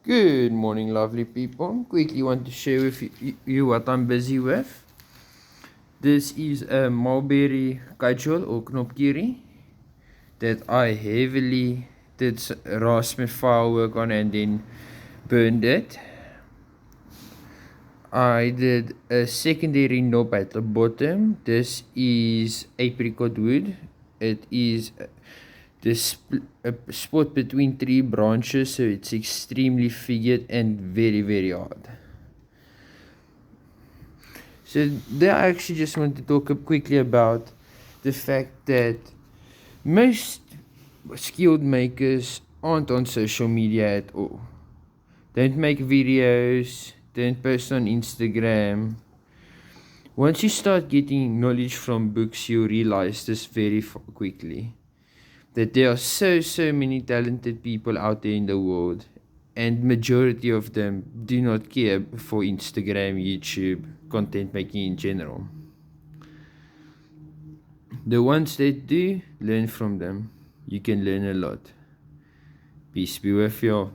Good morning, lovely people. Quickly want to share with you what I'm busy with. This is a mulberry cudgel or knopkierie that I heavily did raspberry firework on and then burned it. I did a secondary knob at the bottom. This is apricot wood. It is a spot between three branches, so it's extremely figured and very hard. So there I actually just want to talk quickly about the fact that most skilled makers aren't on social media at all. Don't make videos, don't post on Instagram. Once you start getting knowledge from books, you realize this very quickly. That there are so many talented people out there in the world, and majority of them do not care for Instagram, YouTube, content making in general. The ones that do, learn from them. You can learn a lot. Peace be with you all.